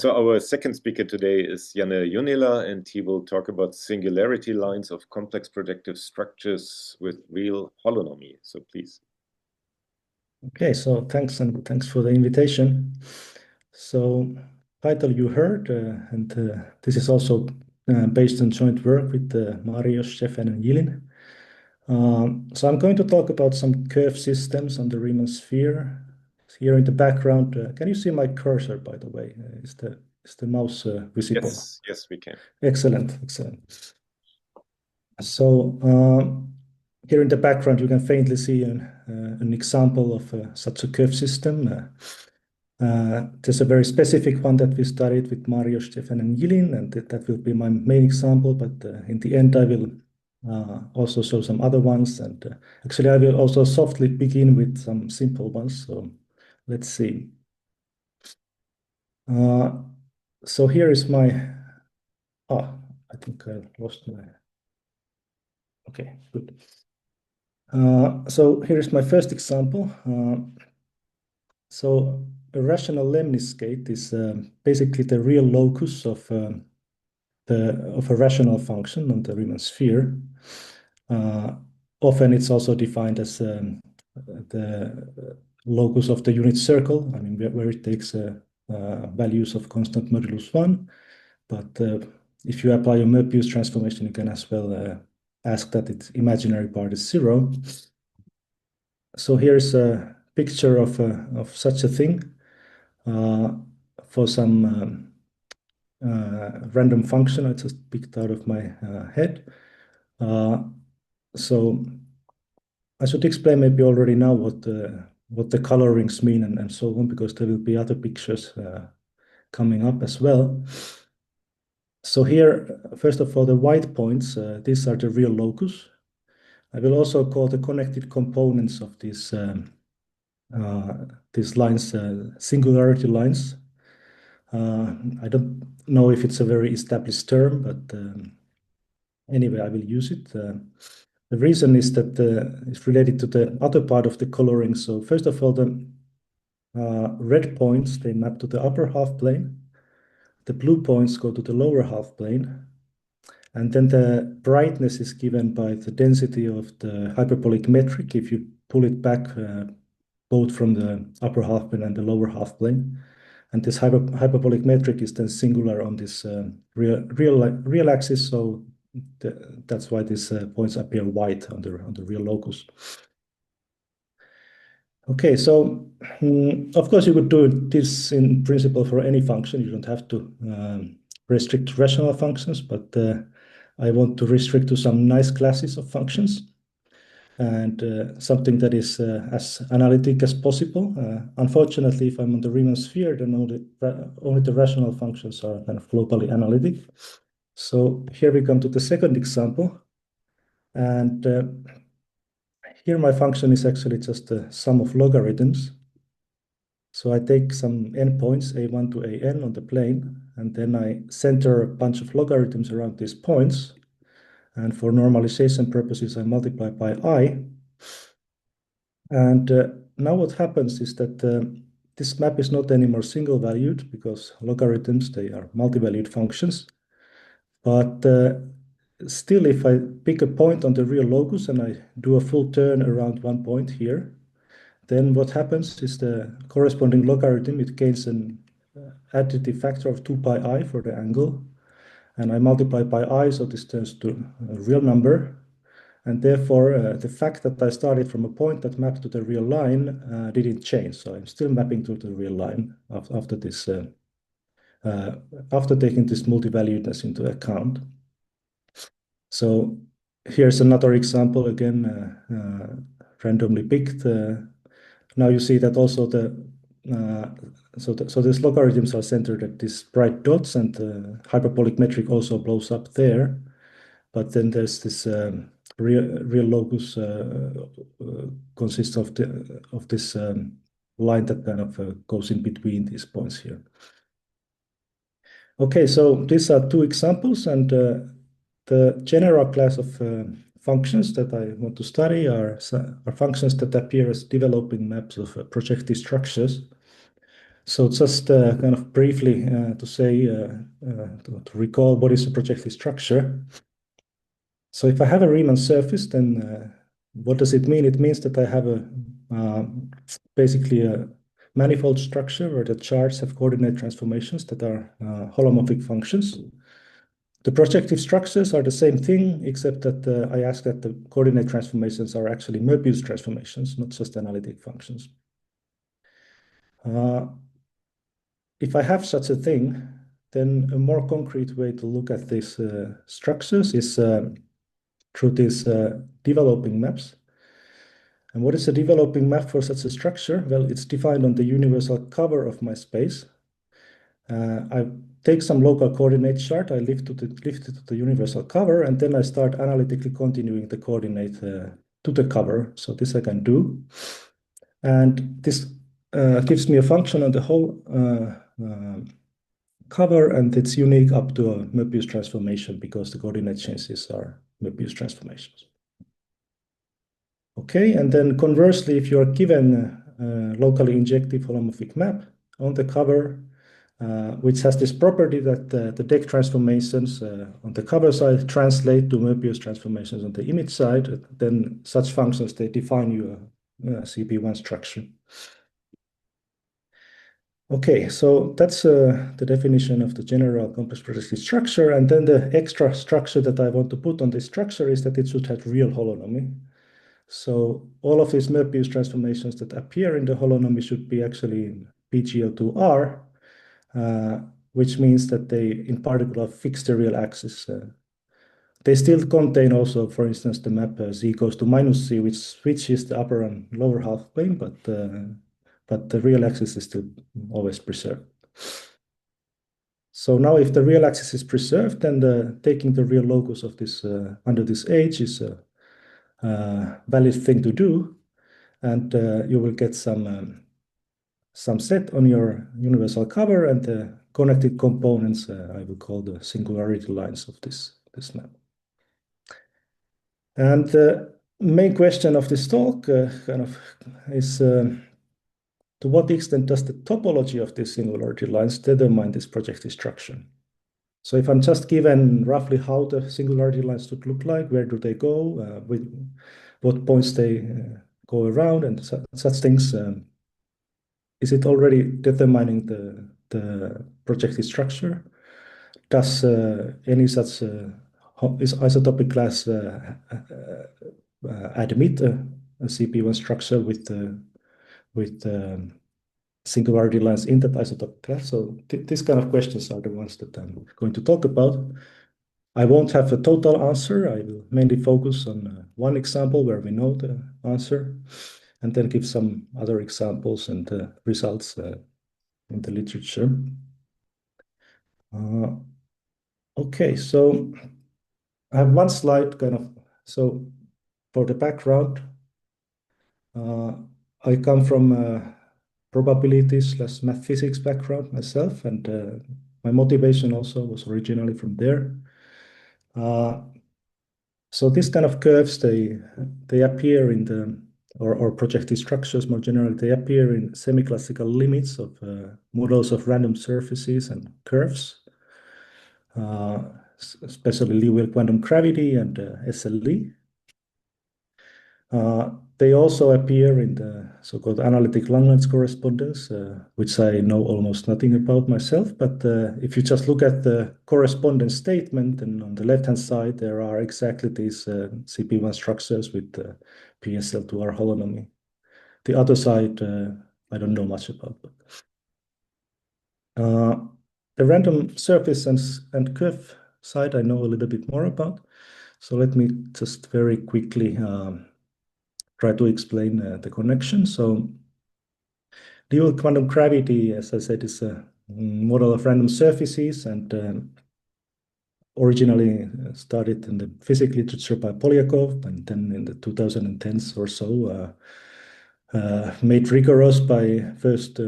So our second speaker today is Janne Junnila, and he will talk about singularity lines of complex projective structures with real holonomy. So please. Okay, so thanks for the invitation. So title you heard, and this is also based on joint work with Mario, Stefan, and Yilin. So I'm going to talk about some curve systems on the Riemann sphere. Here in the background, can you see my cursor, by the way? Is the mouse visible? Yes, we can. Excellent. So here in the background, you can faintly see an example of such a curve system. There's a very specific one that we studied with Mario, Stefan, and Yilin, and that will be my main example. But in the end, I will also show some other ones. And actually, I will also softly begin with some simple ones. So let's see. So here is my. Oh, I think I lost my. Okay, good. So here is my first example. So a rational Leibniz gate is basically the real locus of a rational function on the Riemann sphere. Often it's also defined as the locus of the unit circle. I mean, where it takes values of constant modulus 1. But if you apply a Möbius transformation, you can as well ask that its imaginary part is 0. So here's a picture of such a thing for some random function I just picked out of my head. So I should explain maybe already now what the colorings mean and so on, because there will be other pictures coming up as well. So here, first of all, the white points, these are the real locus. I will also call the connected components of these lines singularity lines. I don't know if it's a very established term, but anyway, I will use it. The reason is that it's related to the other part of the coloring. So first of all, the red points, they map to the upper half plane. The blue points go to the lower half plane. And then the brightness is given by the density of the hyperbolic metric if you pull it back both from the upper half plane and the lower half plane. And this hyperbolic metric is then singular on this real axis, so that's why these points appear white on the real locus. Okay, so of course you could do this in principle for any function. You don't have to restrict rational functions, but I want to restrict to some nice classes of functions and something that is as analytic as possible. Unfortunately, if I'm on the Riemann sphere, then only the rational functions are kind of globally analytic. So here we come to the second example. And here my function is actually just the sum of logarithms. So I take some endpoints, a1 to an on the plane, and then I center a bunch of logarithms around these points. And for normalization purposes, I multiply by I. And now what happens is that this map is not anymore single valued because logarithms, they are multi-valued functions. But still, if I pick a point on the real locus and I do a full turn around one point here, then what happens is the corresponding logarithm, it gains an additive factor of 2 pi I for the angle. And I multiply by I, so this turns to a real number. And therefore, the fact that I started from a point that mapped to the real line didn't change. So I'm still mapping to the real line after this, after taking this multivaluedness into account. So here's another example again, randomly picked. Now you see that also so these logarithms are centered at these bright dots, and the hyperbolic metric also blows up there. But then there's this real locus consists of this line that kind of goes in between these points here. Okay, so these are two examples, and the general class of functions that I want to study are functions that appear as developing maps of projective structures. So just kind of briefly to say, to recall what is a projective structure. So if I have a Riemann surface, then what does it mean? It means that I have basically a manifold structure where the charts have coordinate transformations that are holomorphic functions. The projective structures are the same thing, except that I ask that the coordinate transformations are actually Möbius transformations, not just analytic functions. If I have such a thing, then a more concrete way to look at these structures is through these developing maps. And what is a developing map for such a structure? Well, it's defined on the universal cover of my space. I take some local coordinate chart, I lift it to the universal cover, and then I start analytically continuing the coordinate to the cover. So this I can do. And this gives me a function on the whole cover, and it's unique up to a Möbius transformation because the coordinate changes are Möbius transformations. Okay, and then conversely, if you are given a locally injective holomorphic map on the cover, which has this property that the deck transformations on the cover side translate to Möbius transformations on the image side, then such functions, they define your CP1 structure. Okay, so that's the definition of the general complex projective structure. And then the extra structure that I want to put on this structure is that it should have real holonomy. So all of these Möbius transformations that appear in the holonomy should be actually in PGL2R, which means that they, in particular, fix the real axis. They still contain also, for instance, the map z goes to minus c, which switches the upper and lower half plane, but the real axis is still always preserved. So now if the real axis is preserved, then taking the real locus of this under this H is a valid thing to do. And you will get some set on your universal cover, and the connected components I will call the singularity lines of this map. And the main question of this talk kind of is to what extent does the topology of these singularity lines determine this projective structure? So if I'm just given roughly how the singularity lines should look like, where do they go, with what points they go around, and such things, is it already determining the projective structure? Does any such is isotopic class admit a CP1 structure with singularity lines in that isotopic class? So these kind of questions are the ones that I'm going to talk about. I won't have a total answer. I will mainly focus on one example where we know the answer, and then give some other examples and results in the literature. Okay, so I have one slide kind of, so for the background, I come from probabilities/math physics background myself, and my motivation also was originally from there. So this kind of curves, they appear in the, or projective structures more generally, they appear in semiclassical limits of models of random surfaces and curves, especially Liouville quantum gravity and SLE. They also appear in the so-called analytic long-range correspondence, which I know almost nothing about myself. But if you just look at the correspondence statement, and on the left-hand side, there are exactly these CP1 structures with PSL2R holonomy. The other side, I don't know much about. The random surface and curve side, I know a little bit more about. So let me just very quickly try to explain the connection. So Liouville quantum gravity, as I said, is a model of random surfaces, and originally started in the physics literature by Polyakov, and then in the 2010s or so made rigorous by first,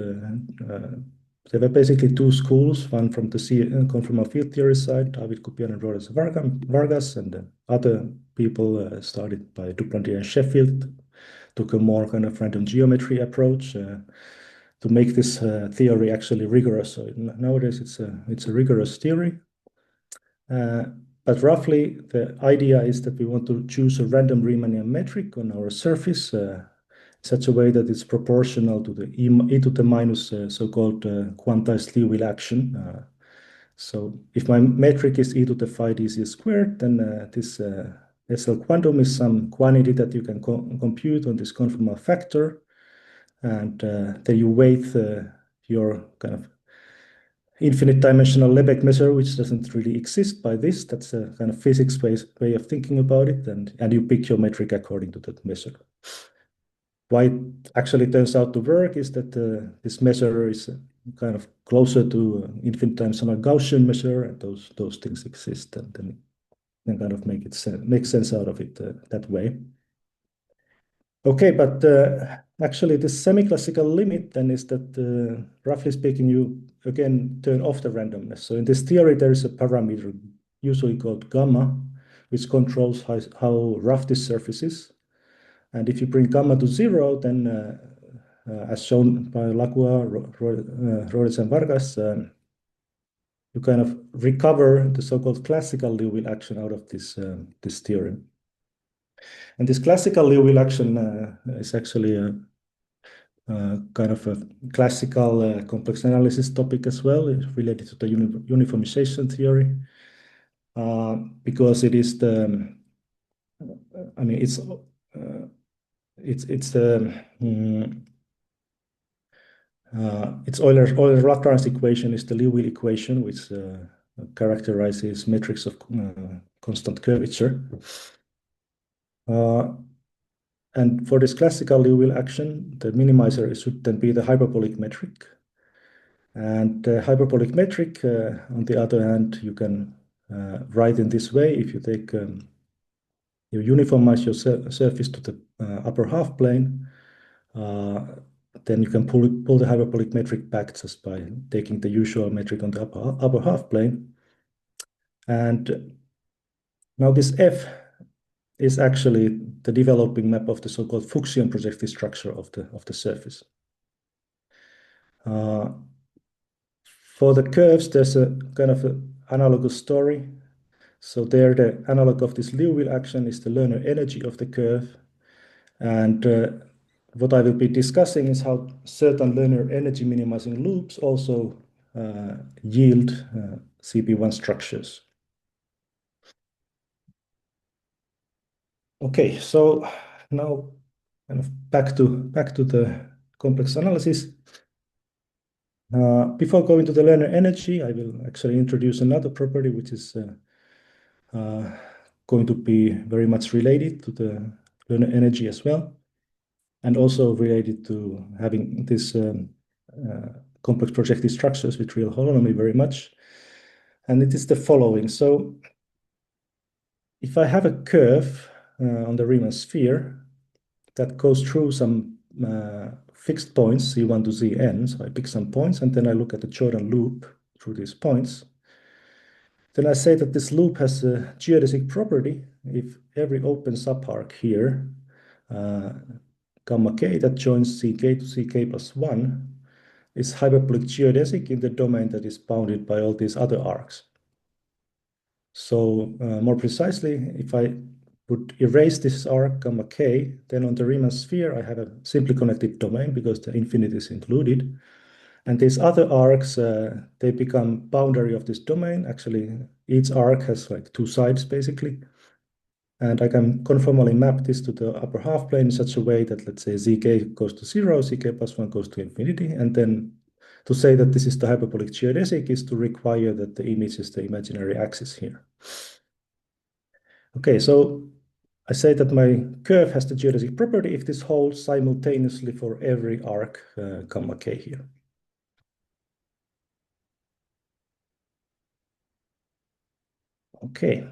there were basically two schools, one from the conformal field theory side, David Kupian and Rohde and Vargas, and other people started by Duplantier and Sheffield, took a more kind of random geometry approach. The make this theory actually rigorous. So nowadays it's a rigorous theory. But roughly, the idea is that we want to choose a random Riemannian metric on our surface such a way that it's proportional to the e to the minus so-called quantized Liouville action. So if my metric is e to the phi dc squared, then this SL quantum is some quantity that you can compute on this conformal factor. And then you weight your kind of infinite dimensional Lebesgue measure, which doesn't really exist by this. That's a kind of physics way of thinking about it. And you pick your metric according to that measure. Why it actually turns out to work is that this measure is kind of closer to infinite dimensional Gaussian measure, and those things exist, and then you can kind of make sense out of it that way. Okay, but actually the semi-classical limit then is that, roughly speaking, you again turn off the randomness. So in this theory, there is a parameter usually called gamma, which controls how rough this surface is. And if you bring gamma to 0, then as shown by Lacua, Rohde and Vargas, you kind of recover the so-called classical Liouville action out of this theorem. And this classical Liouville action is actually a kind of a classical complex analysis topic as well, related to the uniformization theory, because it is the, I mean, it's Euler-Lagrange equation is the Liouville equation, which characterizes metrics of constant curvature. And for this classical Liouville action, the minimizer should then be the hyperbolic metric. And the hyperbolic metric, on the other hand, you can write in this way. If you take, you uniformize your surface to the upper half plane, then you can pull the hyperbolic metric back just by taking the usual metric on the upper half plane. And now this F is actually the developing map of the so-called Fuchsian projective structure of the surface. For the curves, there's a kind of an analogous story. So there, the analog of this Liouville action is the Lerner energy of the curve. And what I will be discussing is how certain Lerner energy minimizing loops also yield CP1 structures. Okay, so now kind of back to the complex analysis. Before going to the Lerner energy, I will actually introduce another property which is going to be very much related to the Lerner energy as well, and also related to having this complex projective structures with real holonomy very much. And it is the following. So if I have a curve on the Riemann sphere that goes through some fixed points, Z1 to Zn, so I pick some points and then I look at the Jordan loop through these points, then I say that this loop has a geodesic property if every open subarc here, gamma k that joins ck to ck plus 1, is hyperbolic geodesic in the domain that is bounded by all these other arcs. So more precisely, if I would erase this arc gamma k, then on the Riemann sphere, I have a simply connected domain because the infinity is included. And these other arcs, they become boundary of this domain. Actually, each arc has like two sides, basically. And I can conformally map this to the upper half plane in such a way that, let's say, zk goes to 0, zk plus 1 goes to infinity. And then to say that this is the hyperbolic geodesic is to require that the image is the imaginary axis here. Okay, so I say that my curve has the geodesic property if this holds simultaneously for every arc gamma k here. Okay,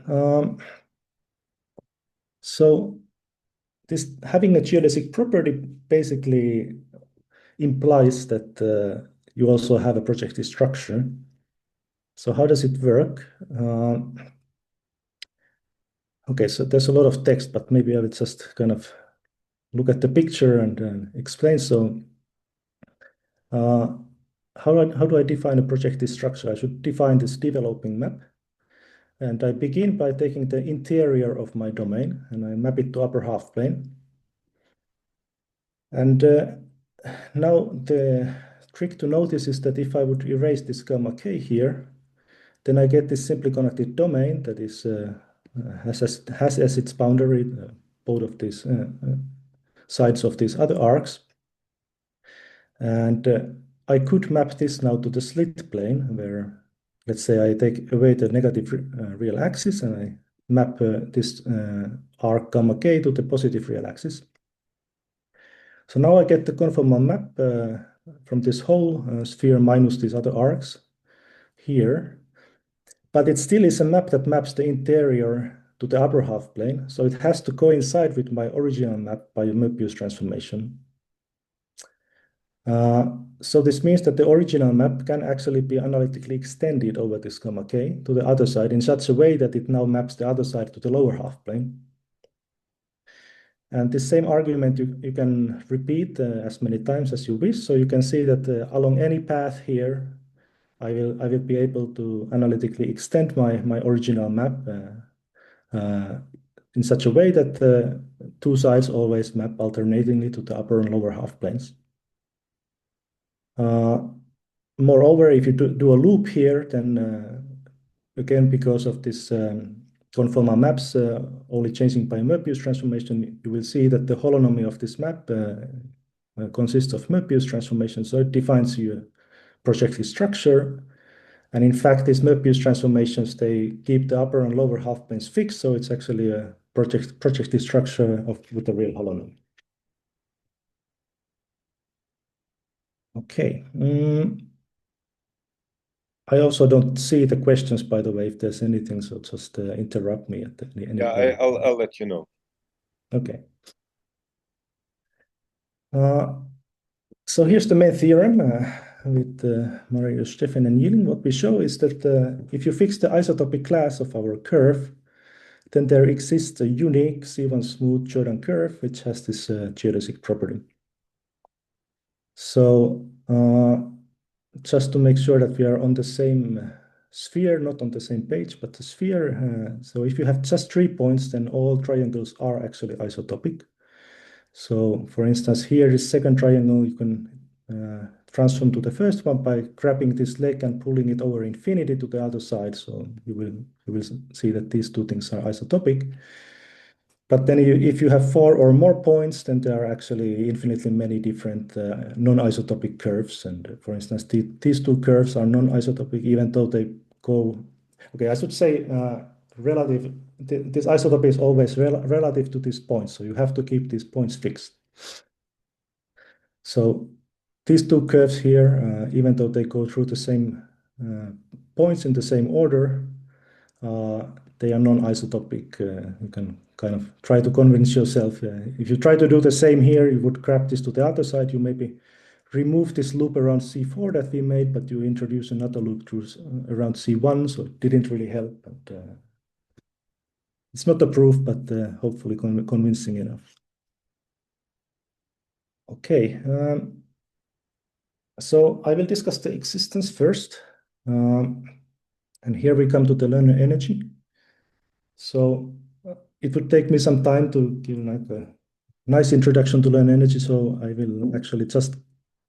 so this having a geodesic property basically implies that you also have a projective structure. So how does it work? Okay, so there's a lot of text, but maybe I will just kind of look at the picture and explain. So How do I define a projective structure? I should define this developing map. And I begin by taking the interior of my domain and I map it to upper half plane. And now the trick to notice is that if I would erase this gamma k here, then I get this simply connected domain that is has as its boundary both of these sides of these other arcs. And I could map this now to the slit plane where, let's say, I take away the negative real axis and I map this arc gamma k to the positive real axis. So now I get the conformal map from this whole sphere minus these other arcs here. But it still is a map that maps the interior to the upper half plane. So it has to coincide with my original map by a Möbius transformation. So this means that the original map can actually be analytically extended over this gamma k to the other side in such a way that it now maps the other side to the lower half plane. And this same argument you can repeat as many times as you wish. So you can see that along any path here, I will be able to analytically extend my original map in such a way that the two sides always map alternatingly to the upper and lower half planes. Moreover, if you do a loop here, then again, because of this conformal maps only changing by Möbius transformation, you will see that the holonomy of this map consists of Möbius transformation. So it defines your projective structure. And in fact, these Möbius transformations, they keep the upper and lower half planes fixed. So it's actually a projective structure with a real holonomy. Okay. I also don't see the questions, by the way, if there's anything, so just interrupt me at any Yeah, I'll let you know. Okay. So here's the main theorem with Marius, Steffen, and Yilin. What we show is that if you fix the isotopic class of our curve, then there exists a unique C1 smooth Jordan curve, which has this geodesic property. So just to make sure that we are on the same sphere, not on the same page, but the sphere. So if you have just 3 points, then all triangles are actually isotopic. So for instance, here, this second triangle, you can transform to the first one by grabbing this leg and pulling it over infinity to the other side. So you will see that these two things are isotopic. But then if you have 4 or more points, then there are actually infinitely many different non-isotopic curves. And for instance, these two curves are non-isotopic, even though they go, okay, I should say relative, this isotopy is always relative to these points. So you have to keep these points fixed. So these two curves here, even though they go through the same points in the same order, they are non-isotopic. You can kind of try to convince yourself. If you try to do the same here, you would grab this to the other side. You maybe remove this loop around C4 that we made, but you introduce another loop through around C1, so it didn't really help. But it's not a proof, but hopefully convincing enough. Okay, so I will discuss the existence first. And here we come to the learner energy. So it would take me some time to give like a nice introduction to learner energy. So I will actually just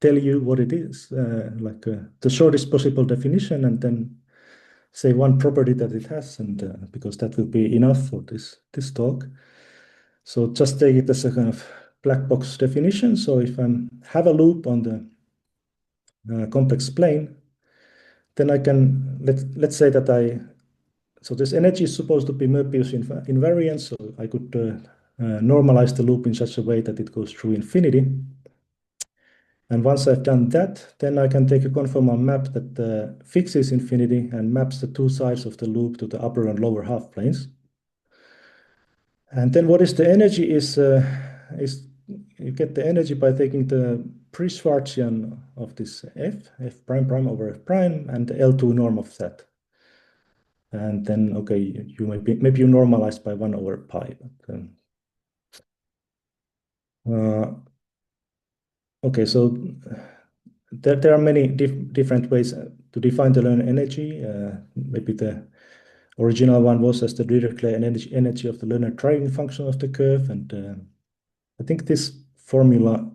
tell you what it is, like the shortest possible definition, and then say one property that it has, and because that will be enough for this talk. So just take it as a kind of black box definition. So if I have a loop on the complex plane, then I can, let's say that so this energy is supposed to be Möbius invariant, so I could normalize the loop in such a way that it goes through infinity. And once I've done that, then I can take a conformal map that fixes infinity and maps the two sides of the loop to the upper and lower half planes. And then what is the energy is you get the energy by taking the pre-Schwarzian of this f prime prime over f prime, and the L2 norm of that. And then, okay, you maybe you normalize by 1 over pi. But, okay, so there are many different ways to define the Lerner energy. Maybe the original one was as the Dirichlet energy of the Lerner driving function of the curve, and I think this formula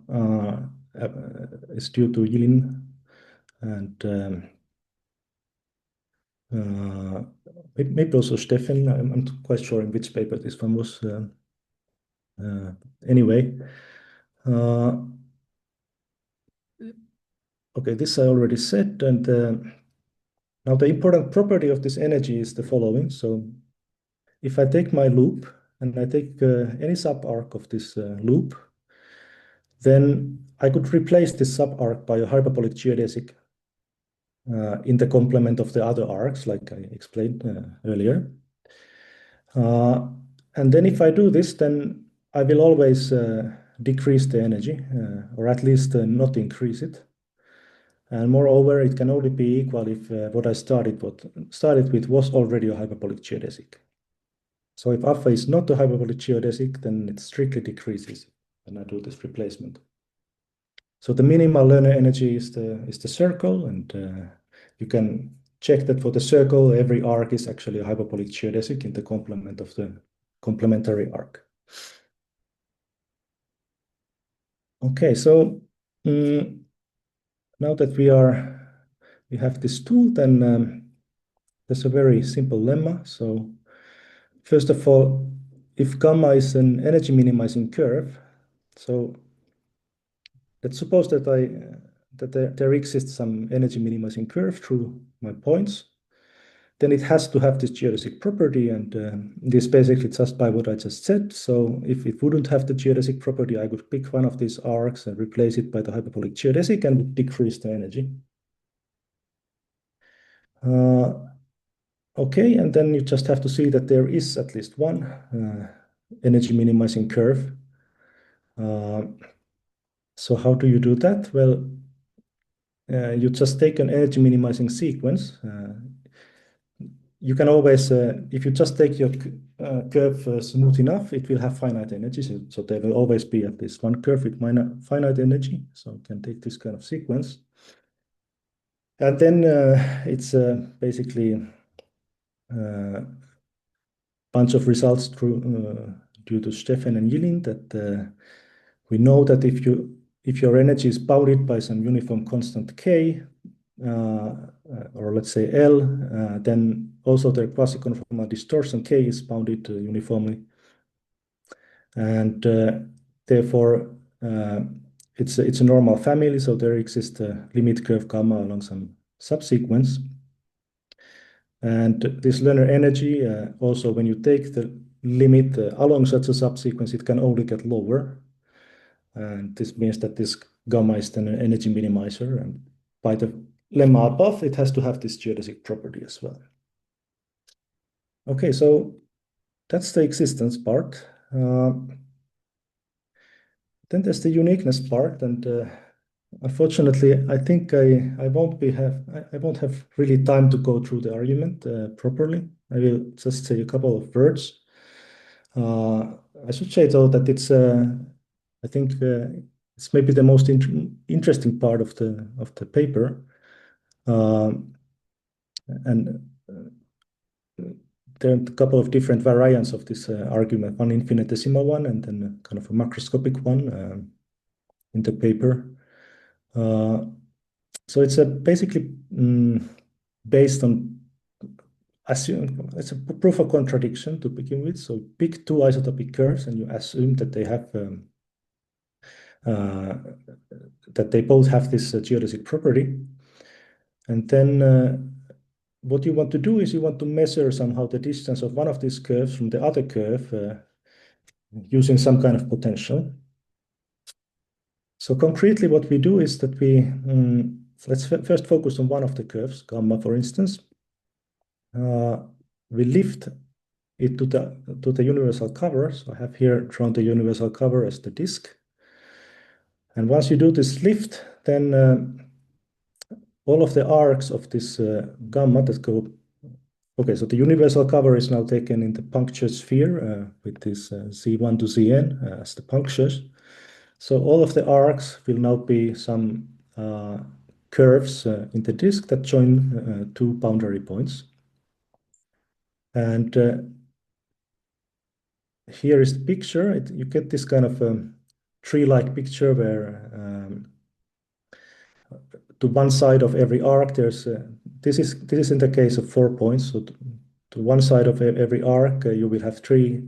is due to Yilin, and maybe also Steffen. I'm not quite sure in which paper this one was. Anyway, okay, this I already said, and now the important property of this energy is the following. So if I take my loop and I take any subarc of this loop, then I could replace this subarc by a hyperbolic geodesic in the complement of the other arcs, like I explained earlier. And then if I do this, then I will always decrease the energy, or at least not increase it. And moreover, it can only be equal if what I started with was already a hyperbolic geodesic. So if alpha is not a hyperbolic geodesic, then it strictly decreases when I do this replacement. So the minimal Lerner energy is the circle, and you can check that for the circle, every arc is actually a hyperbolic geodesic in the complement of the complementary arc. Okay, so now that we have this tool, then there's a very simple lemma. So first of all, if gamma is an energy minimizing curve, so let's suppose that there exists some energy minimizing curve through my points, then it has to have this geodesic property, and this basically just by what I just said. So if it wouldn't have the geodesic property, I could pick one of these arcs and replace it by the hyperbolic geodesic and would decrease the energy. Okay, and then you just have to see that there is at least one energy minimizing curve. So how do you do that? Well, you just take an energy minimizing sequence. You can always, if you just take your curve smooth enough, it will have finite energy. So there will always be at least one curve with finite energy. So you can take this kind of sequence. And then it's basically a bunch of results due to Steffen and Yilin that we know that if your energy is bounded by some uniform constant k, or let's say L, then also the quasi-conformal distortion K is bounded uniformly. And therefore, it's a normal family, so there exists a limit curve gamma along some subsequence. And this Lerner energy, also when you take the limit along such a subsequence, it can only get lower. And this means that this gamma is then an energy minimizer, and by the lemma above, it has to have this geodesic property as well. Okay, so that's the existence part. Then there's the uniqueness part, and unfortunately, I think I won't have really time to go through the argument properly. I will just say a couple of words. I should say though that it's I think it's maybe the most interesting part of the paper, and there are a couple of different variants of this argument, one infinitesimal one and then kind of a macroscopic one in the paper. So it's basically based on it's a proof of contradiction to begin with. So pick two isotopic curves and you assume that they have that they both have this geodesic property, and then what you want to do is you want to measure somehow the distance of one of these curves from the other curve using some kind of potential. So concretely, what we do is that let's first focus on one of the curves, gamma, for instance. We lift it to the universal cover. So I have here drawn the universal cover as the disk. And once you do this lift, then all of the arcs of this gamma that go. Okay, so the universal cover is now taken in the punctured sphere with this Z1 to Zn as the punctures. So all of the arcs will now be some curves in the disk that join two boundary points. And here is the picture. You get this kind of tree-like picture where to one side of every arc there's this is in the case of 4 points. So to one side of every arc you will have three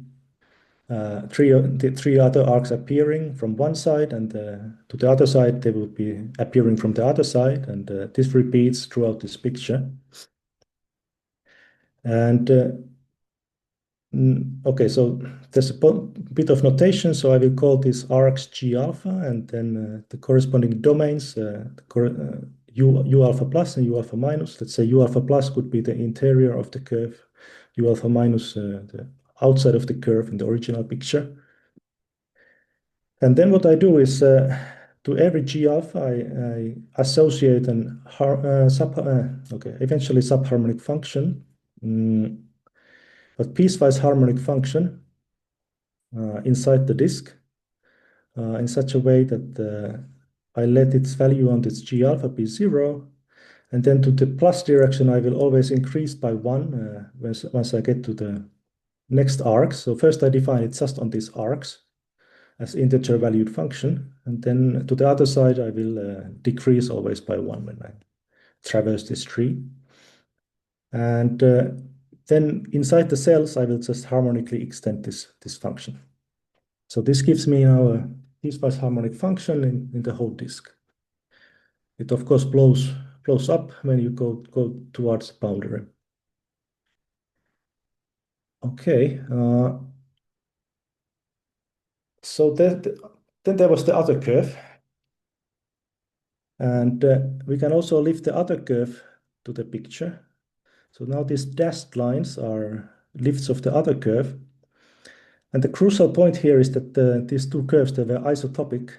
other arcs appearing from one side, and to the other side they will be appearing from the other side, and this repeats throughout this picture. And okay, so there's a bit of notation, so I will call these arcs G alpha, and then the corresponding domains, U alpha plus and U alpha minus. Let's say U alpha plus could be the interior of the curve, U alpha minus the outside of the curve in the original picture. And then what I do is to every G alpha, I associate an eventually subharmonic function. But piecewise harmonic function inside the disk in such a way that I let its value on this G alpha be 0. And then to the plus direction, I will always increase by 1 once I get to the next arc. So first I define it just on these arcs as integer valued function. And then to the other side, I will decrease always by 1 when I traverse this tree. And then inside the cells, I will just harmonically extend this function. So this gives me now a piecewise harmonic function in the whole disk. It of course blows up when you go towards the boundary. Okay, so then there was the other curve. And we can also lift the other curve to the picture. So now these dashed lines are lifts of the other curve. And the crucial point here is that these two curves, they were isotopic.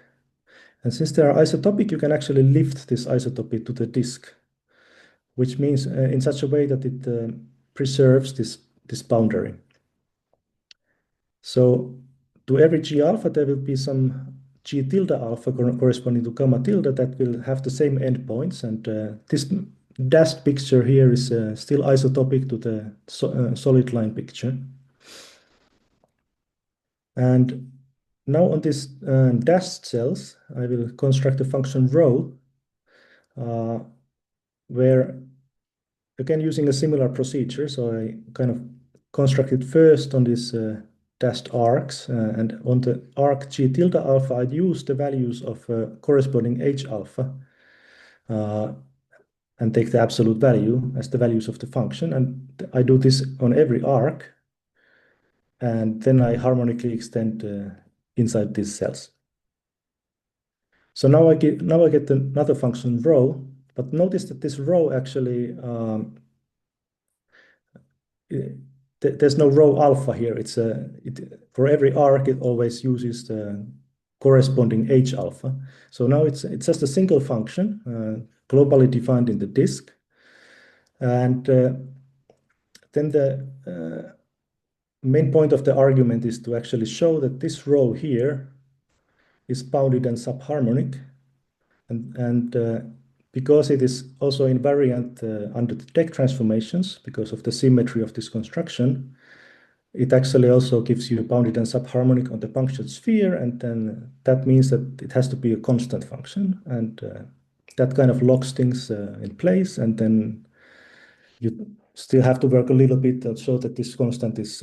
And since they are isotopic, you can actually lift this isotopy to the disk, which means in such a way that it preserves this boundary. So to every G alpha, there will be some G tilde alpha corresponding to gamma tilde that will have the same endpoints. And this dashed picture here is still isotopic to the solid line picture. And now on these dashed cells, I will construct a function rho, where, again, using a similar procedure, so I kind of construct it first on these dashed arcs, and on the arc G tilde alpha, I'd use the values of corresponding H alpha, and take the absolute value as the values of the function. And I do this on every arc, and then I harmonically extend inside these cells. So now I get another function rho, but notice that this rho actually there's no rho alpha here. It's for every arc it always uses the corresponding H alpha. So now it's just a single function globally defined in the disk, and then the main point of the argument is to actually show that this rho here is bounded and subharmonic, and because it is also invariant under the deck transformations because of the symmetry of this construction, it actually also gives you bounded and subharmonic on the punctured sphere, and then that means that it has to be a constant function, and that kind of locks things in place, and then you still have to work a little bit to show that this constant is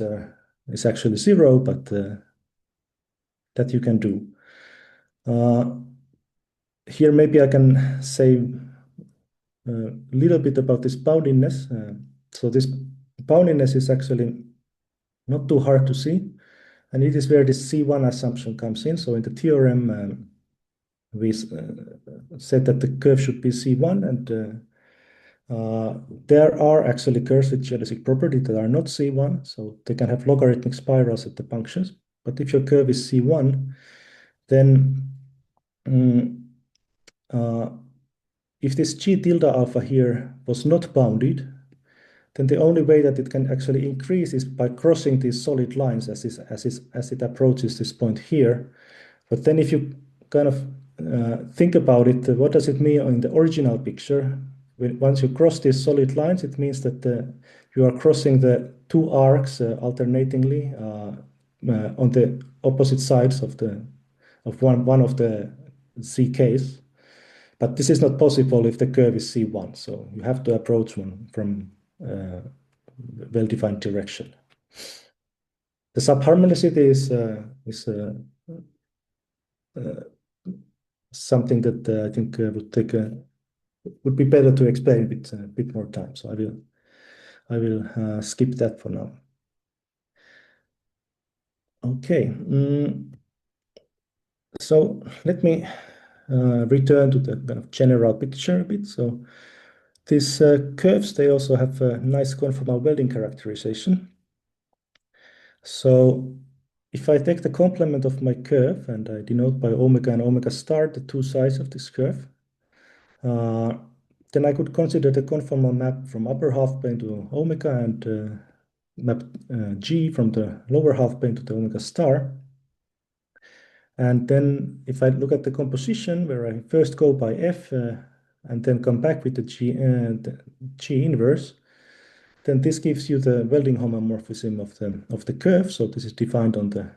actually 0, but that you can do. Here maybe I can say a little bit about this boundedness. So this boundedness is actually not too hard to see, and it is where this C1 assumption comes in. So in the theorem, we said that the curve should be C1, and there are actually curves with geodesic property that are not C1, so they can have logarithmic spirals at the punctures. But if your curve is C1, then if this G tilde alpha here was not bounded, then the only way that it can actually increase is by crossing these solid lines as it approaches this point here. But then if you kind of think about it, what does it mean in the original picture? Once you cross these solid lines, it means that you are crossing the two arcs alternatingly on the opposite sides of one of the CKs. But this is not possible if the curve is C1. So you have to approach one from well-defined direction. The subharmonicity is something that I think would be better to explain with a bit more time. So I will skip that for now. Okay. So let me return to the kind of general picture a bit. So these curves, they also have a nice conformal welding characterization. So if I take the complement of my curve and I denote by omega and omega star the two sides of this curve, then I could consider the conformal map from upper half plane to omega and map G from the lower half plane to the omega star. And then if I look at the composition where I first go by F and then come back with the G inverse, then this gives you the welding homomorphism of the curve. So this is defined on the,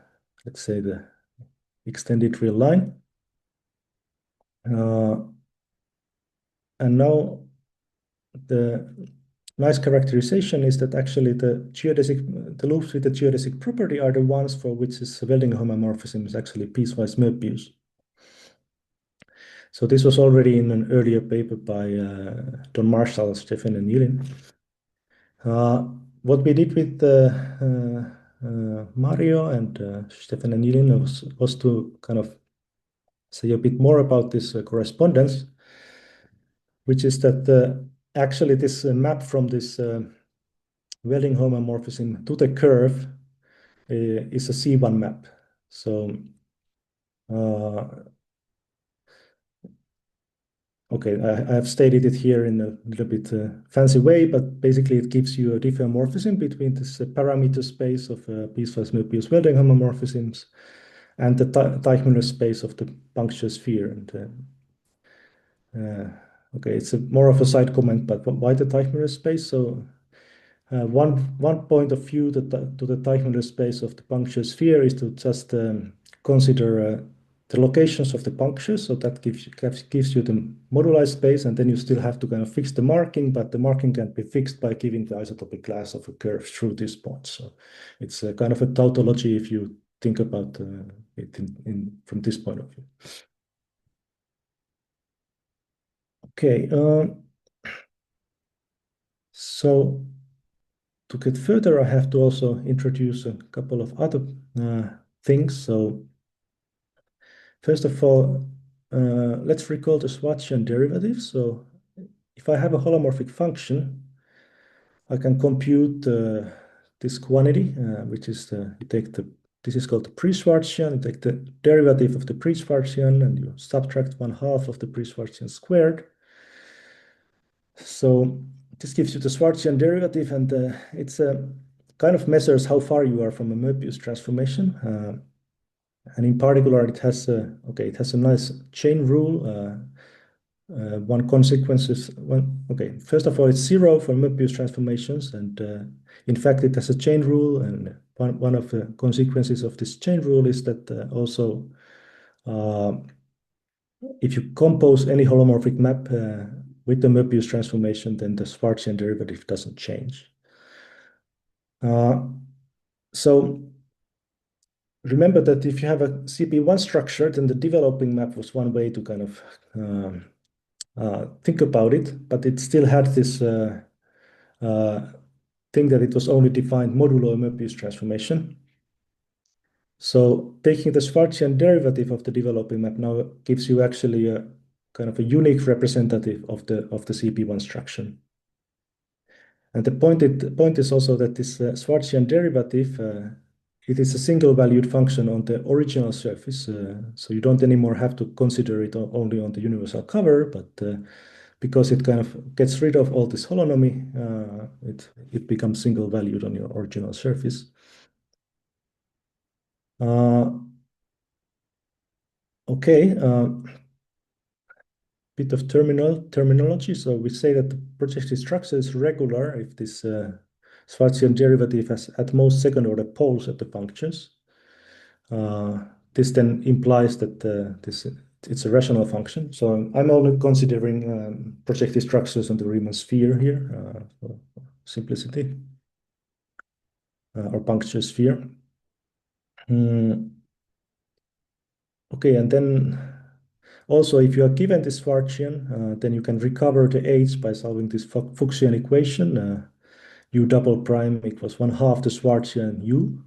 let's say, the extended real line. And now the nice characterization is that actually the loops with the geodesic property are the ones for which this welding homomorphism is actually piecewise Möbius. So this was already in an earlier paper by Don Marshall, Stefan, and Yilin. What we did with Mario and Stefan and Yilin was to kind of say a bit more about this correspondence, which is that actually this map from this welding homomorphism to the curve is a C1 map. So okay, I have stated it here in a little bit fancy way, but basically it gives you a diffeomorphism between this parameter space of piecewise Möbius welding homomorphisms and the Teichmüller space of the puncture sphere. And okay, it's more of a side comment, but why the Teichmüller space? So one point of view to the Teichmüller space of the puncture sphere is to just consider the locations of the punctures. So that gives you the moduli space, and then you still have to kind of fix the marking, but the marking can be fixed by giving the isotopic class of a curve through these points. So it's a kind of a tautology if you think about it from this point of view. Okay, so to get further, I have to also introduce a couple of other things. So first of all, let's recall the Schwarzian derivative. So if I have a holomorphic function, I can compute this quantity, which is this is called the pre-Schwarzian. You take the derivative of the pre-Schwarzian and you subtract 1/2 of the pre-Schwarzian squared. So this gives you the Schwarzian derivative, and it's kind of measures how far you are from a Möbius transformation. And in particular, it has a nice chain rule. One consequence is first of all, it's 0 for Möbius transformations, and in fact, it has a chain rule. And one of the consequences of this chain rule is that also if you compose any holomorphic map with the Möbius transformation, then the Schwarzian derivative doesn't change. So remember that if you have a CP1 structure, then the developing map was one way to kind of think about it, but it still had this thing that it was only defined modulo a Möbius transformation. So taking the Schwarzian derivative of the developing map now gives you actually a kind of a unique representative of the CP1 structure. And the point is also that this Schwarzian derivative it is a single valued function on the original surface, so you don't anymore have to consider it only on the universal cover, but because it kind of gets rid of all this holonomy, it becomes single valued on your original surface. Okay, bit of terminology. So we say that the projective structure is regular if this Schwarzian derivative has at most second order poles at the punctures. This then implies that it's a rational function. So I'm only considering projective structures on the Riemann sphere here for simplicity, or puncture sphere. Okay, and then also if you are given this Schwarzian, then you can recover the H by solving this Fuchsian equation, u double prime equals 1/2 the Schwarzian u.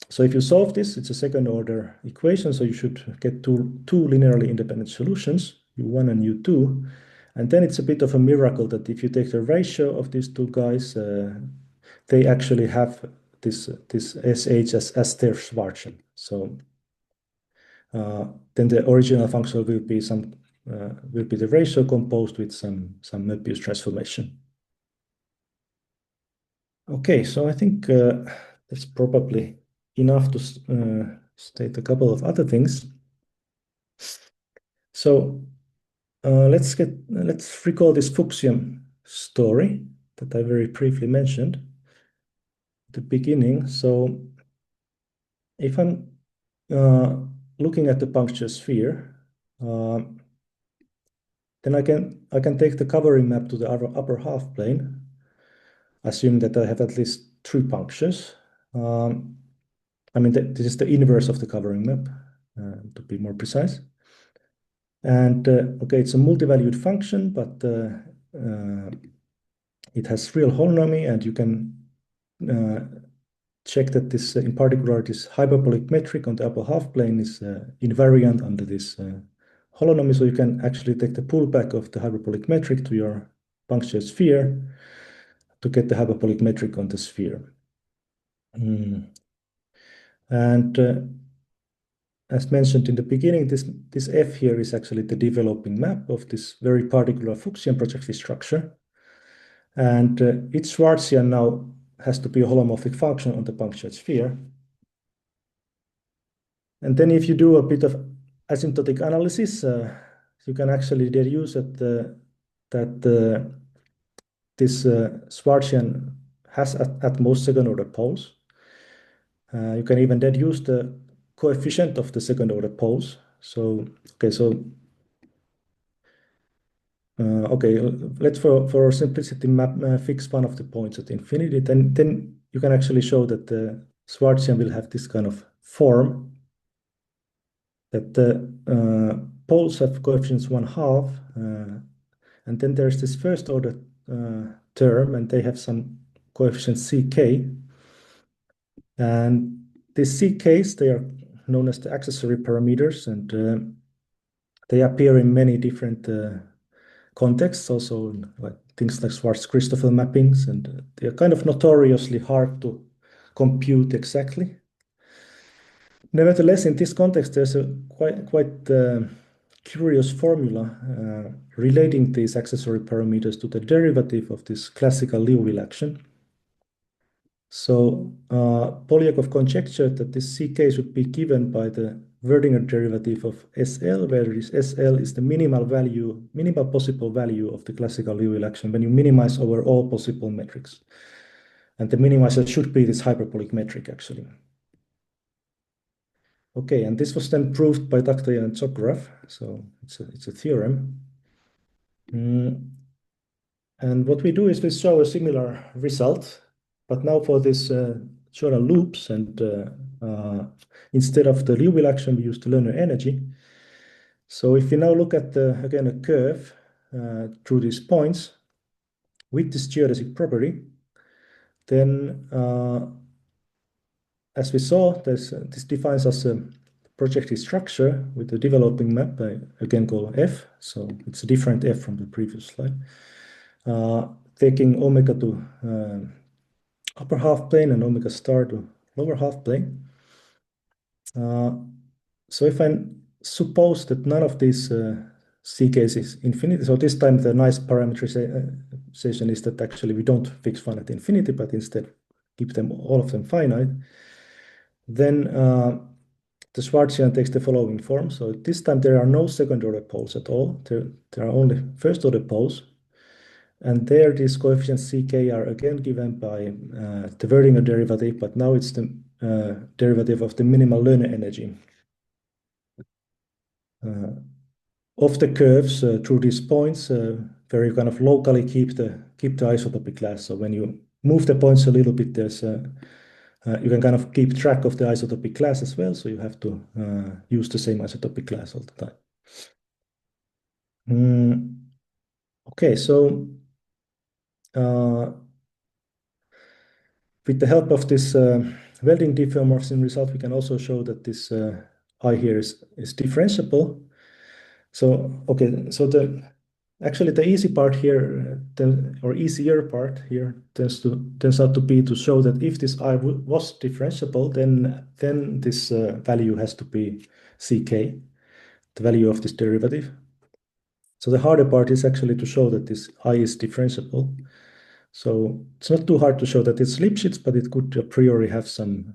So if you solve this, it's a second order equation, so you should get two linearly independent solutions, u1 and u2. And then it's a bit of a miracle that if you take the ratio of these two guys, they actually have this SH as their Schwarzian. So then the original function will be the ratio composed with some Möbius transformation. Okay, so I think that's probably enough to state a couple of other things. So let's recall this Fuchsian story that I very briefly mentioned at the beginning. So if I'm looking at the puncture sphere, then I can take the covering map to the upper half plane, assume that I have at least 3 punctures. I mean, this is the inverse of the covering map, to be more precise. And okay, it's a multi-valued function, but it has real holonomy, and you can check that this, in particular, this hyperbolic metric on the upper half plane is invariant under this holonomy. So you can actually take the pullback of the hyperbolic metric to your puncture sphere to get the hyperbolic metric on the sphere. And as mentioned in the beginning, this F here is actually the developing map of this very particular Fuchsian projective structure. And its Schwarzian now has to be a holomorphic function on the punctured sphere. And then if you do a bit of asymptotic analysis, you can actually deduce that this Schwarzian has at most second order poles. You can even deduce the coefficient of the second order poles. So, okay, so let's for simplicity map fix one of the points at infinity. Then you can actually show that the Schwarzian will have this kind of form, that the poles have coefficients 1/2, and then there's this first order term, and they have some coefficient ck, and these ck's, they are known as the accessory parameters, and they appear in many different contexts, also like things like Schwarz-Christoffel mappings, and they are kind of notoriously hard to compute exactly. Nevertheless, in this context, there's a quite curious formula relating these accessory parameters to the derivative of this classical Liouville action. So Polyakov conjectured that this ck should be given by the Werdinger derivative of SL, where this SL is the minimal possible value of the classical Liouville action when you minimize over all possible metrics. And the minimizer should be this hyperbolic metric, actually. Okay, and this was then proved by Takhtajan and Zograf, so it's a theorem. And what we do is we show a similar result, but now for this Jordan loops, and instead of the Liouville action, we use the Loewner energy. So if we now look at again a curve through these points with this geodesic property, then as we saw, this defines us a projective structure with a developing map I again call F. So it's a different F from the previous slide. Taking omega to upper half plane and omega star to lower half plane. So if I suppose that none of these ck's is infinity, so this time the nice parameterization is that actually we don't fix one at infinity, but instead keep all of them finite, then the Schwarzian takes the following form. So this time there are no second order poles at all. There are only first order poles. And there these coefficients ck are again given by the Werdinger derivative, but now it's the derivative of the minimal Loewner energy of the curves through these points where you kind of locally keep the isotopy class. So when you move the points a little bit, there's you can kind of keep track of the isotopy class as well. So you have to use the same isotopy class all the time. Okay, so with the help of this welding diffeomorphism result, we can also show that this I here is differentiable. So okay, so actually the easy part here, or easier part here, turns out to be to show that if this I was differentiable, then this value has to be ck, the value of this derivative. So the harder part is actually to show that this I is differentiable. So it's not too hard to show that it's Lipschitz, but it could a priori have some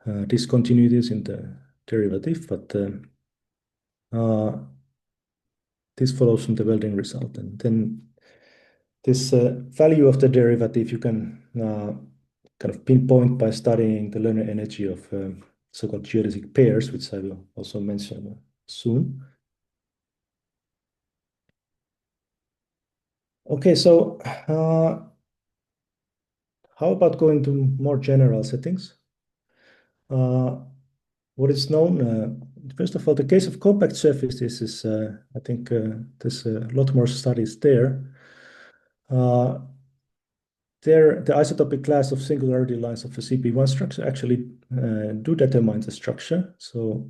discontinuities in the derivative. But this follows from the welding result, and then this value of the derivative you can kind of pinpoint by studying the Loewner energy of so-called geodesic pairs, which I will also mention soon. Okay, so how about going to more general settings? What is known, first of all, the case of compact surfaces is, I think there's a lot more studies there. There, the isotopic class of singularity lines of a CP1 structure actually do determine the structure. So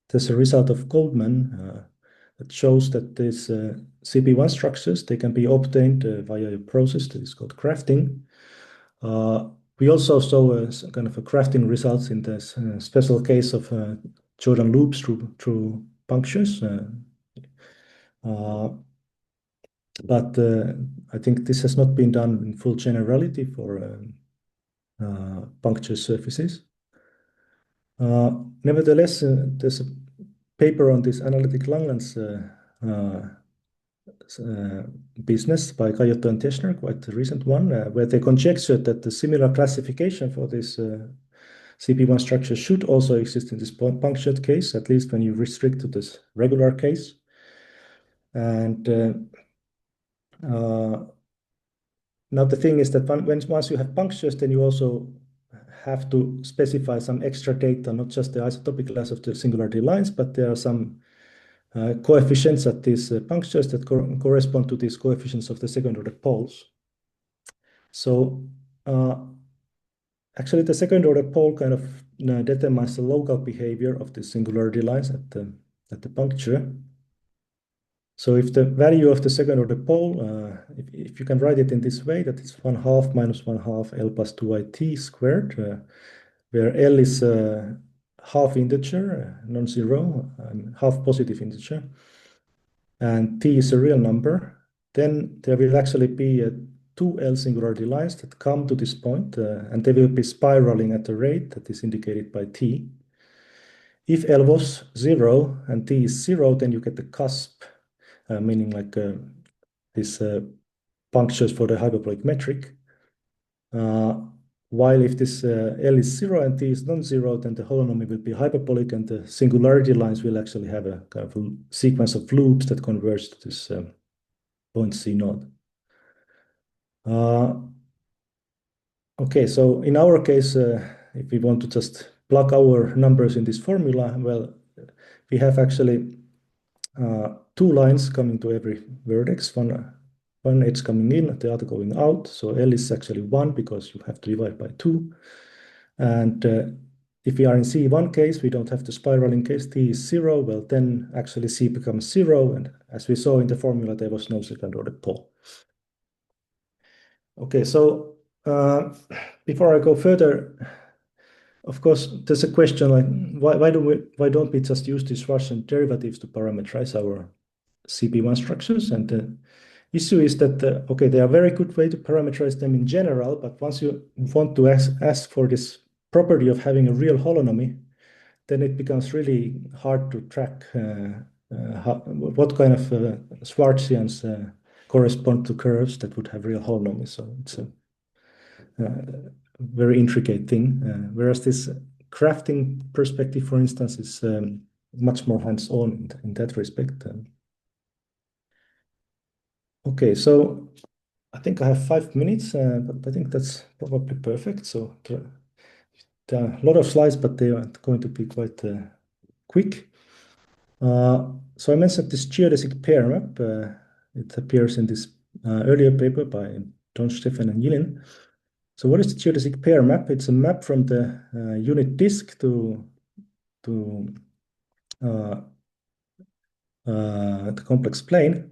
there's a result of Goldman that shows that these CP1 structures, they can be obtained via a process that is called crafting. We also saw a kind of a crafting results in this special case of Jordan loops through punctures. But I think this has not been done in full generality for puncture surfaces. Nevertheless, there's a paper on this analytic Langlands business by Kajotto and Teschner, quite a recent one, where they conjectured that the similar classification for this CP1 structure should also exist in this punctured case, at least when you restrict to this regular case. And now the thing is that once you have punctures, then you also have to specify some extra data, not just the isotopic class of the singularity lines, but there are some coefficients at these punctures that correspond to these coefficients of the second order poles. So actually the second order pole kind of determines the local behavior of the singularity lines at the puncture. So if the value of the second order pole, if you can write it in this way, that it's 1/2 minus 1/2 L plus 2IT squared, where L is half integer, non-zero, half positive integer, and T is a real number, then there will actually be two L singularity lines that come to this point, and they will be spiraling at a rate that is indicated by T. If L was 0 and T is 0, then you get the cusp, meaning like this punctures for the hyperbolic metric. While if this L is 0 and T is non-zero, then the holonomy will be hyperbolic, and the singularity lines will actually have a kind of a sequence of loops that converge to this point C0. Okay, so in our case, if we want to just plug our numbers in this formula, well, we have actually two lines coming to every vertex, one edge coming in, the other going out. So L is actually 1 because you have to divide by 2. And if we are in C1 case, we don't have the spiraling case, T is 0. Well, then actually C becomes 0. And as we saw in the formula, there was no second order pole. Okay, so before I go further, of course, there's a question like, why don't we just use these Schwarzian derivatives to parameterize our CP1 structures? And the issue is that, okay, they are a very good way to parameterize them in general, but once you want to ask for this property of having a real holonomy, then it becomes really hard to track what kind of Schwarzians correspond to curves that would have real holonomy. So it's a very intricate thing. Whereas this crafting perspective, for instance, is much more hands-on in that respect. Okay, so I think I have 5 minutes, but I think that's probably perfect. So there are a lot of slides, but they are going to be quite quick. So I mentioned this geodesic pair map. It appears in this earlier paper by Don Stefan and Yilin. So what is the geodesic pair map? It's a map from the unit disk to the complex plane.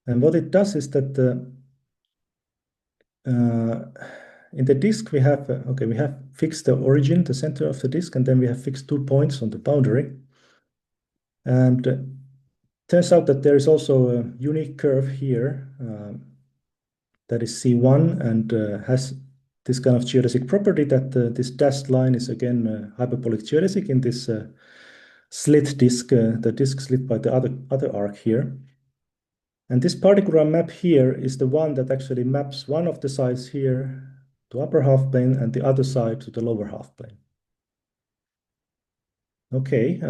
And what it does is that in the disk we have we have fixed the origin, the center of the disk, and then we have fixed 2 points on the boundary. And turns out that there is also a unique curve here that is C1 and has this kind of geodesic property that this dashed line is again hyperbolic geodesic in this slit disk, the disk slit by the other arc here. And this particular map here is the one that actually maps one of the sides here to upper half plane and the other side to the lower half plane. Okay,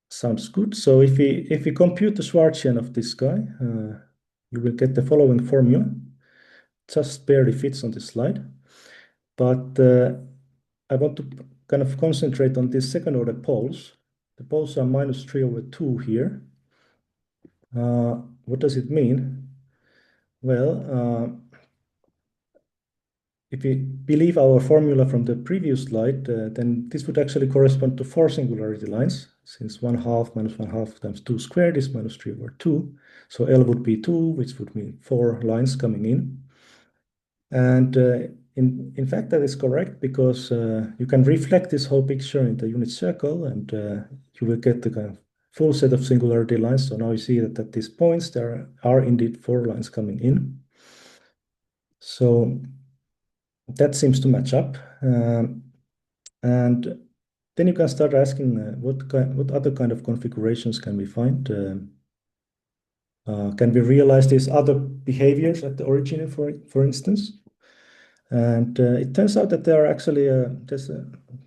sounds good. So if we compute the Schwarzian of this guy, you will get the following formula. Just barely fits on this slide, but I want to kind of concentrate on these second order poles. The poles are -3/2 here. What does it mean? Well, if we believe our formula from the previous slide, then this would actually correspond to 4 singularity lines, since 1/2 - 1/2 times 2 squared is -3/2. So L would be 2, which would mean 4 lines coming in. And in fact, that is correct because you can reflect this whole picture in the unit circle and you will get the kind of full set of singularity lines. So now you see that at these points, there are indeed 4 lines coming in. So that seems to match up. And then you can start asking what other kind of configurations can we find? Can we realize these other behaviors at the origin, for instance? And it turns out that there are actually there's a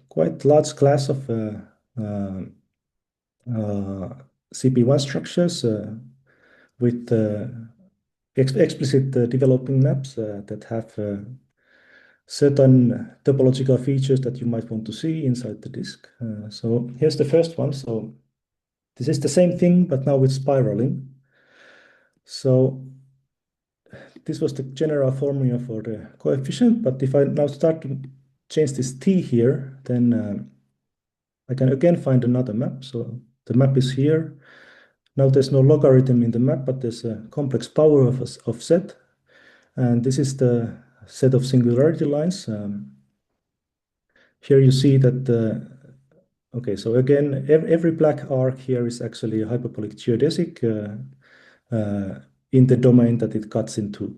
quite large class of CP1 structures with explicit developing maps that have certain topological features that you might want to see inside the disk. So here's the first one. So this is the same thing, but now with spiraling. So this was the general formula for the coefficient, but if I now start to change this t here, then I can again find another map. So the map is here. Now there's no logarithm in the map, but there's a complex power of z. And this is the set of singularity lines. Here you see that, okay, so again, every black arc here is actually a hyperbolic geodesic in the domain that it cuts into,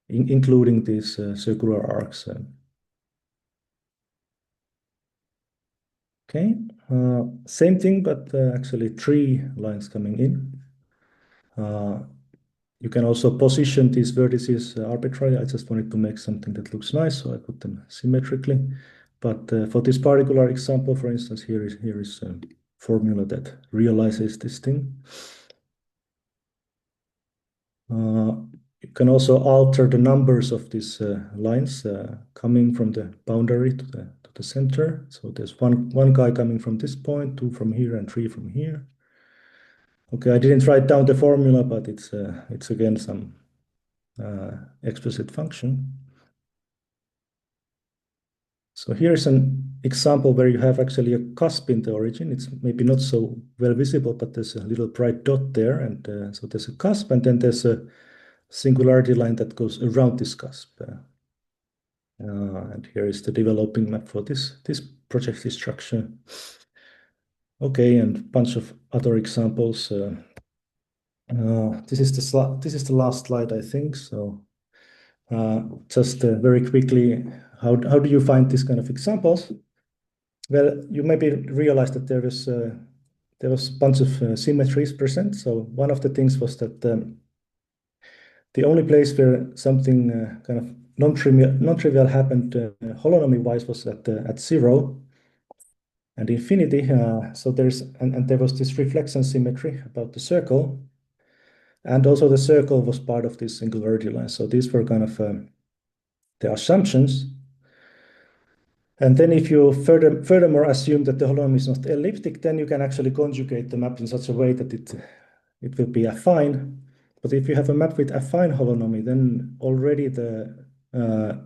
including these circular arcs. Okay, same thing, but actually 3 lines coming in. You can also position these vertices arbitrarily. I just wanted to make something that looks nice, so I put them symmetrically. But for this particular example, for instance, here is a formula that realizes this thing. You can also alter the numbers of these lines coming from the boundary to the center. So there's one guy coming from this point, 2 from here, and 3 from here. Okay, I didn't write down the formula, but it's again some explicit function. So here's an example where you have actually a cusp in the origin. It's maybe not so well visible, but there's a little bright dot there. And so there's a cusp, and then there's a singularity line that goes around this cusp. And here is the developing map for this projective structure. Okay, and a bunch of other examples. This is the last slide, I think. So just very quickly, how do you find this kind of examples? Well, you maybe realize that there was a bunch of symmetries present. So one of the things was that the only place where something kind of non-trivial happened holonomy-wise was at 0 and infinity. So there was this reflection symmetry about the circle, and also the circle was part of this singularity line. So these were kind of the assumptions. And then if you furthermore assume that the holonomy is not elliptic, then you can actually conjugate the map in such a way that it will be affine. But if you have a map with affine holonomy, then already the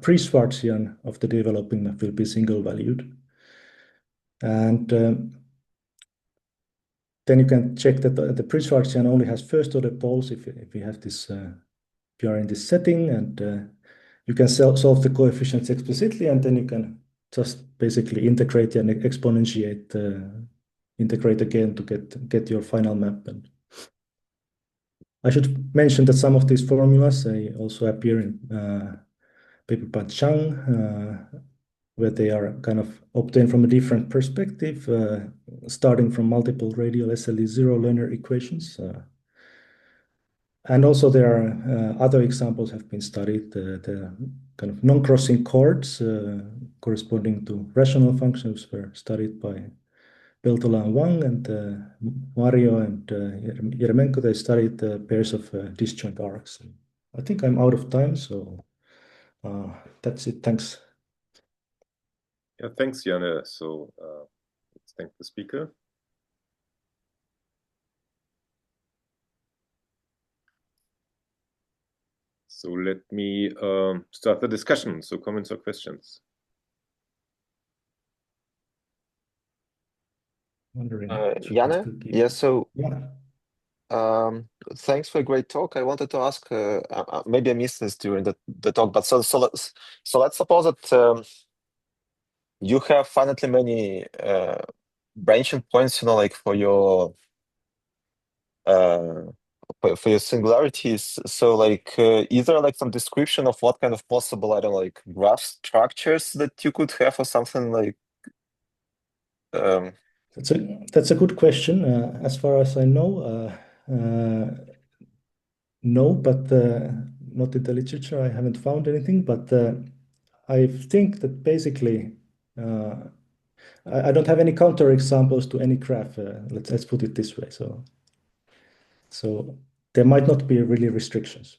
pre-Schwarzian of the developing map will be single valued. And then you can check that the pre-Schwarzian only has first order poles if we have this, if you are in this setting, and you can solve the coefficients explicitly, and then you can just basically integrate and exponentiate, integrate again to get your final map. And I should mention that some of these formulas they also appear in paper by Zhang, where they are kind of obtained from a different perspective, starting from multiple radial SLE0 Lerner equations. And also there are other examples have been studied, the kind of non-crossing chords corresponding to rational functions were studied by Rohde and Wang, and Mario and Yermenko, they studied pairs of disjoint arcs. I think I'm out of time, so that's it. Thanks. Yeah, thanks, Janne. So let's thank the speaker. So let me start the discussion. So comments or questions? Wondering. Janne? Yeah, so thanks for a great talk. I wanted to ask, maybe I missed this during the talk, but so let's suppose that you have finitely many branching points, like for your singularities. So like is there like some description of what kind of possible, I don't know, like graph structures that you could have or something like? That's a good question. As far as I know, no, but not in the literature. I haven't found anything, but I think that basically I don't have any counter examples to any graph. Let's put it this way. So there might not be really restrictions.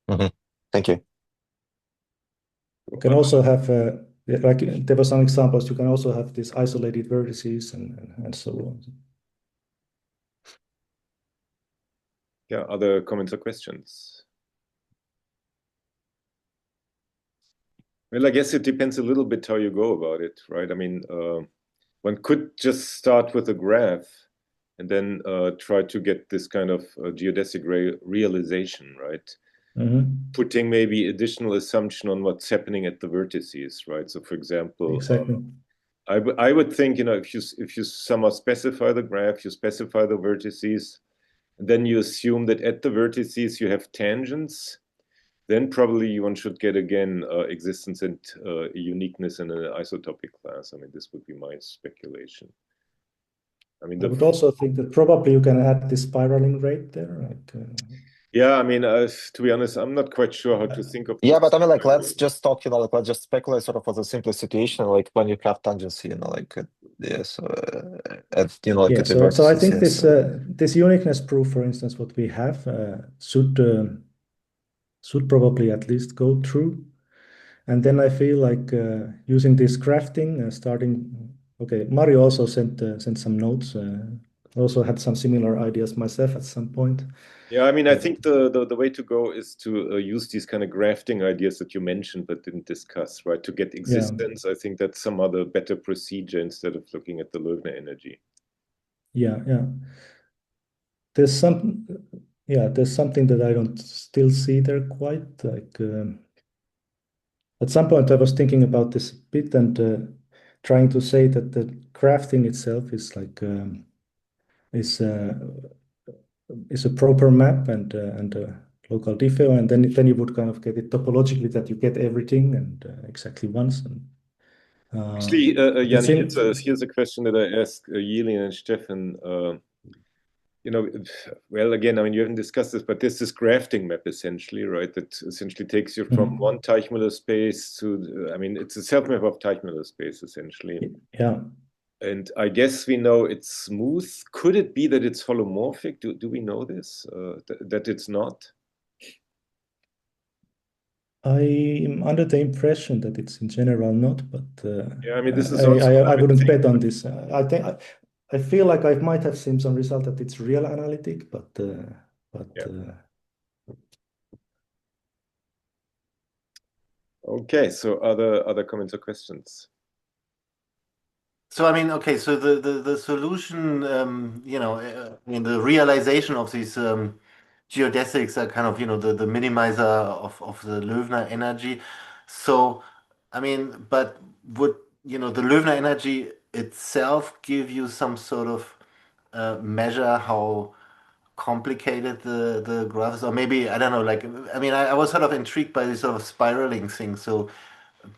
Thank you. You can also have, like there were some examples, you can also have these isolated vertices and so on. Yeah, other comments or questions? Well, I guess it depends a little bit how you go about it, right? I mean, one could just start with a graph and then try to get this kind of geodesic realization, right? Putting maybe additional assumption on what's happening at the vertices, right? So, for example, exactly. I would think, if you somehow specify the graph, you specify the vertices, and then you assume that at the vertices you have tangents, then probably one should get again existence and uniqueness in an isotopic class. I mean, this would be my speculation. I mean, I would also think that probably you can add the spiraling rate there. Yeah, I mean, to be honest, I'm not quite sure how to think of. Yeah, but I mean, like, let's just talk, like, let's just speculate sort of for the simplest situation, like when you have tangency, like, yeah, so, like, yeah, so I think this uniqueness proof, for instance, what we have should probably at least go through. And then I feel like using this grafting, starting. Okay, Mario also sent some notes. Also had some similar ideas myself at some point. Yeah, I mean, I think the way to go is to use these kind of grafting ideas that you mentioned but didn't discuss, right? To get existence, I think that's some other better procedure instead of looking at the Loewner energy. Yeah. There's something that I don't still see there quite. Like at some point, I was thinking about this a bit and trying to say that the grafting itself is like is a proper map and local differ, and then you would kind of get it topologically that you get everything and exactly once. And Actually, Janne, here's a question that I asked Yelin and Stefan. Well, again, I mean, you haven't discussed this, but there's this grafting map essentially, right? That essentially takes you from one Teichmüller space to, I mean, it's a self-map of Teichmüller space essentially. Yeah. And I guess we know it's smooth. Could it be that it's holomorphic? Do we know this? That it's not? I'm under the impression that it's in general not, but yeah, I mean, this is also I wouldn't bet on this. I feel like I might have seen some result that it's real analytic, but okay. So other comments or questions? So I mean, okay. So the solution, I mean, the realization of these geodesics are kind of the minimizer of the Loewner energy. So I mean, but would the Loewner energy itself give you some sort of measure how complicated the graph is? Or maybe, I don't know, like, I mean, I was sort of intrigued by this sort of spiraling thing. So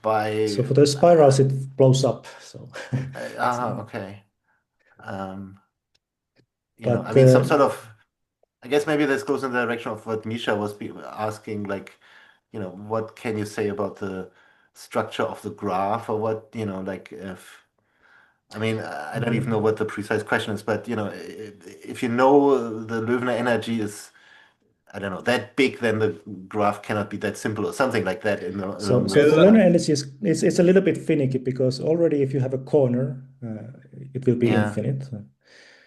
for the spirals it blows up. So okay. I mean, some sort of, I guess maybe this goes in the direction of what Misha was asking, like, what can you say about the structure of the graph, or what, like, if, I mean, I don't even know what the precise question is, but, if you know the Loewner energy is, I don't know, that big, then the graph cannot be that simple or something like that. So the Loewner energy is it's a little bit finicky because already if you have a corner, it will be infinite.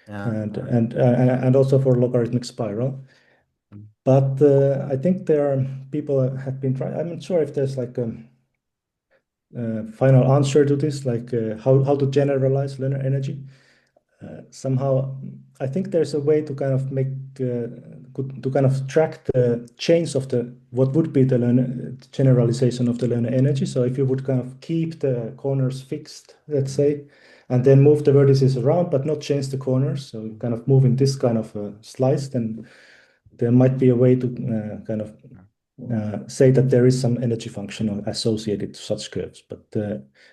And also for logarithmic spiral. But I think there are people have been trying. I'm not sure if there's like a final answer to this, like how to generalize Loewner energy. Somehow, I think there's a way to kind of make to kind of track the chains of what would be the generalization of the Loewner energy. So if you would kind of keep the corners fixed, let's say, and then move the vertices around, but not change the corners, so kind of move in this kind of slice, then there might be a way to kind of say that there is some energy function associated to such curves. But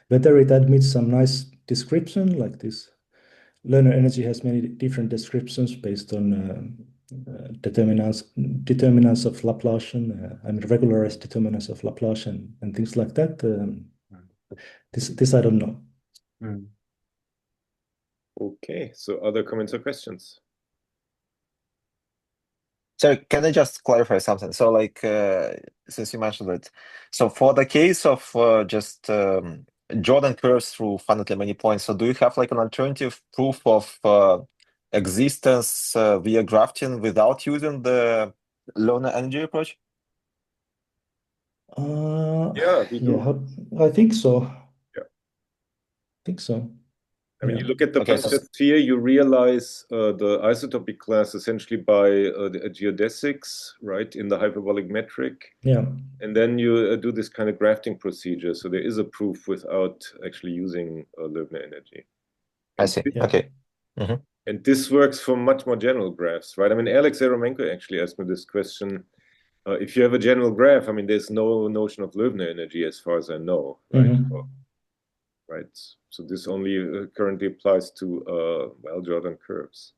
whether it admits some nice description like this, Loewner energy has many different descriptions based on determinants of Laplacian, I mean regularized determinants of Laplacian and things like that. This I don't know. Okay, so other comments or questions? So can I just clarify something? So like, since you mentioned it, so for the case of just Jordan curves through finitely many points, so do you have like an alternative proof of existence via grafting without using the Loewner energy approach? Yeah, we do. I think so. Yeah. I think so. I mean, you look at the punctured sphere, you realize the isotopy class essentially by the geodesics, right, in the hyperbolic metric. Yeah. And then you do this kind of grafting procedure. So there is a proof without actually using Loewner energy. I see. Okay. And this works for much more general graphs, right? I mean, Alex Eromenko actually asked me this question. If you have a general graph, I mean, there's no notion of Loewner energy as far as I know, right? Right. So this only currently applies to Jordan curves.